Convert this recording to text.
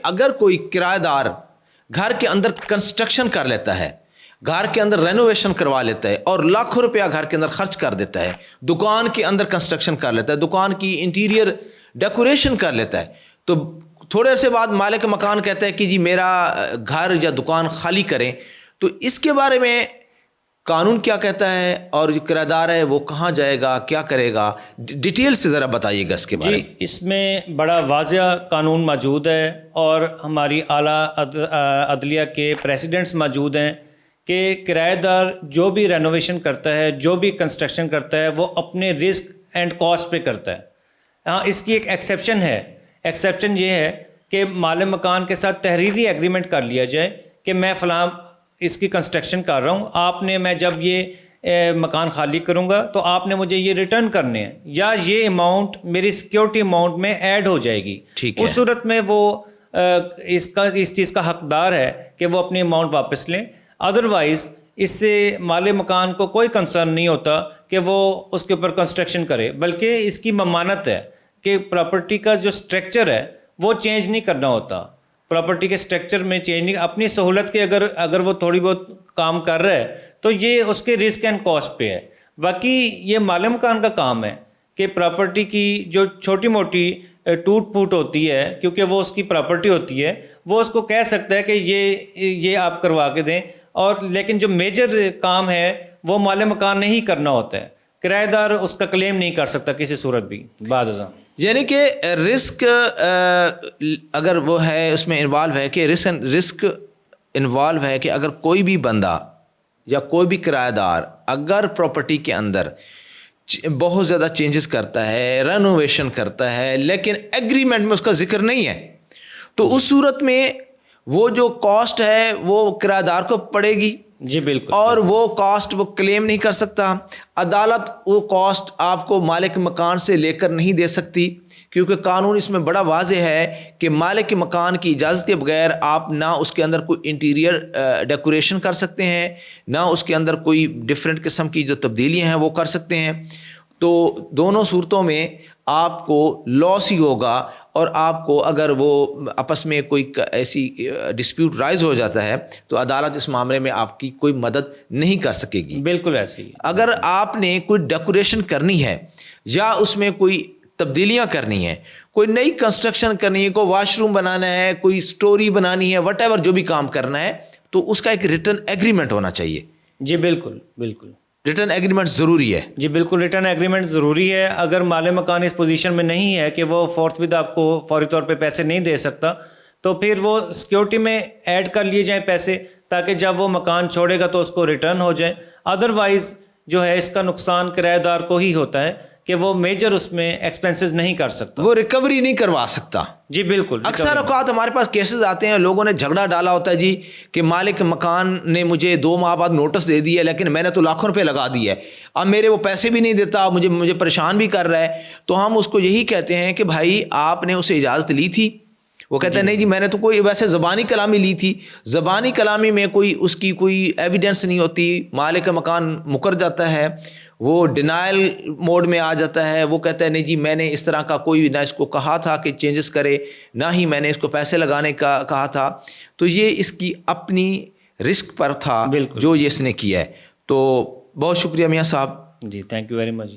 اگر کوئی کرایہ دار گھر کے اندر کنسٹرکشن کر لیتا ہے, گھر کے اندر رینوویشن کروا لیتا ہے اور لاکھوں روپیہ گھر کے اندر خرچ کر دیتا ہے, دکان کے اندر کنسٹرکشن کر لیتا ہے, دکان کی انٹیریئر ڈیکوریشن کر لیتا ہے, تو تھوڑے عرصے بعد مالک مکان کہتا ہے کہ جی میرا گھر یا دکان خالی کریں, تو اس کے بارے میں قانون کیا کہتا ہے اور جو کرایہ دار ہے وہ کہاں جائے گا, کیا کرے گا؟ ڈیٹیل سے ذرا بتائیے گا اس کے بارے میں. جی, اس میں بڑا واضح قانون موجود ہے اور ہماری اعلیٰ عدلیہ کے پریسیڈنٹس موجود ہیں کہ کرایہ دار جو بھی رینوویشن کرتا ہے, جو بھی کنسٹرکشن کرتا ہے, وہ اپنے رسک اینڈ کاسٹ پہ کرتا ہے. ہاں, اس کی ایک ایکسیپشن ہے. ایکسیپشن یہ ہے کہ مالک مکان کے ساتھ تحریری ایگریمنٹ کر لیا جائے کہ میں فلاں اس کی کنسٹرکشن کر رہا ہوں, آپ نے, میں جب یہ مکان خالی کروں گا تو آپ نے مجھے یہ ریٹرن کرنے ہیں, یا یہ اماؤنٹ میری سیکیورٹی اماؤنٹ میں ایڈ ہو جائے گی. اس صورت میں وہ اس چیز کا حقدار ہے کہ وہ اپنی اماؤنٹ واپس لیں. ادروائز اس سے مالک مکان کو کوئی کنسرن نہیں ہوتا کہ وہ اس کے اوپر کنسٹرکشن کرے, بلکہ اس کی ممانت ہے کہ پراپرٹی کا جو اسٹرکچر ہے وہ چینج نہیں کرنا ہوتا. پراپرٹی کے اسٹرکچر میں چینج نہیں, اپنی سہولت کے اگر وہ تھوڑی بہت کام کر رہا ہے تو یہ اس کے رسک اینڈ کاسٹ پہ ہے. باقی یہ مالک مکان کا کام ہے کہ پراپرٹی کی جو چھوٹی موٹی ٹوٹ پھوٹ ہوتی ہے, کیونکہ وہ اس کی پراپرٹی ہوتی ہے, وہ اس کو کہہ سکتا ہے کہ یہ آپ کروا کے دیں, اور لیکن جو میجر کام ہے وہ مالک مکان نے ہی کرنا ہوتا ہے. کرایہ دار اس کا کلیم نہیں کر سکتا کسی صورت بھی بعد ازاں. یعنی کہ رسک اگر وہ ہے اس میں انوالو ہے کہ رسک انوالو ہے کہ اگر کوئی بھی بندہ یا کوئی بھی کرایہ دار اگر پراپرٹی کے اندر بہت زیادہ چینجز کرتا ہے, رینوویشن کرتا ہے, لیکن ایگریمنٹ میں اس کا ذکر نہیں ہے, تو اس صورت میں وہ جو کاسٹ ہے وہ کرایہ دار کو پڑے گی. جی بالکل. اور وہ کاسٹ وہ کلیم نہیں کر سکتا. عدالت وہ کاسٹ آپ کو مالک مکان سے لے کر نہیں دے سکتی, کیونکہ قانون اس میں بڑا واضح ہے کہ مالک مکان کی اجازت کے بغیر آپ نہ اس کے اندر کوئی انٹیریئر ڈیکوریشن کر سکتے ہیں, نہ اس کے اندر کوئی ڈفرینٹ قسم کی جو تبدیلیاں ہیں وہ کر سکتے ہیں. تو دونوں صورتوں میں آپ کو لاس ہی ہوگا, اور آپ کو اگر وہ آپس میں کوئی ایسی ڈسپیوٹ رائز ہو جاتا ہے تو عدالت اس معاملے میں آپ کی کوئی مدد نہیں کر سکے گی. بالکل ایسے ہی. اگر آپ نے کوئی ڈیکوریشن کرنی ہے یا اس میں کوئی تبدیلیاں کرنی ہیں, کوئی نئی کنسٹرکشن کرنی ہے, کوئی واش روم بنانا ہے, کوئی اسٹوری بنانی ہے, وٹ ایور جو بھی کام کرنا ہے, تو اس کا ایک ریٹرن ایگریمنٹ ہونا چاہیے. جی بالکل بالکل. ریٹرن ایگریمنٹ ضروری ہے. جی بالکل, ریٹرن ایگریمنٹ ضروری ہے. اگر مالک مکان اس پوزیشن میں نہیں ہے کہ وہ فورتھ ود آپ کو فوری طور پہ پیسے نہیں دے سکتا, تو پھر وہ سیکیورٹی میں ایڈ کر لیے جائیں پیسے, تاکہ جب وہ مکان چھوڑے گا تو اس کو ریٹرن ہو جائے. ادروائز جو ہے اس کا نقصان کرایہ دار کو ہی ہوتا ہے کہ وہ میجر اس میں ایکسپینسز نہیں کر سکتا, وہ ریکوری نہیں کروا سکتا. جی بالکل. اکثر اوقات ہمارے پاس کیسز آتے ہیں, لوگوں نے جھگڑا ڈالا ہوتا ہے جی کہ مالک مکان نے مجھے 2 ماہ بعد نوٹس دے دیا, لیکن میں نے تو لاکھوں روپے لگا دیے, اب میرے وہ پیسے بھی نہیں دیتا, مجھے پریشان بھی کر رہا ہے. تو ہم اس کو یہی کہتے ہیں کہ بھائی آپ نے اسے اجازت لی تھی. وہ کہتے ہیں نہیں جی میں نے تو کوئی ویسے زبانی کلامی لی تھی. زبانی کلامی میں کوئی اس کی کوئی ایویڈنس نہیں ہوتی. مالک مکان مکر جاتا ہے, وہ ڈینائل موڈ میں آ جاتا ہے, وہ کہتا ہے نہیں جی میں نے اس طرح کا کوئی نہ اس کو کہا تھا کہ چینجز کرے, نہ ہی میں نے اس کو پیسے لگانے کا کہا تھا. تو یہ اس کی اپنی رسک پر تھا جو یہ اس نے کیا ہے. تو بہت شکریہ میاں صاحب. جی تھینک یو ویری مچ.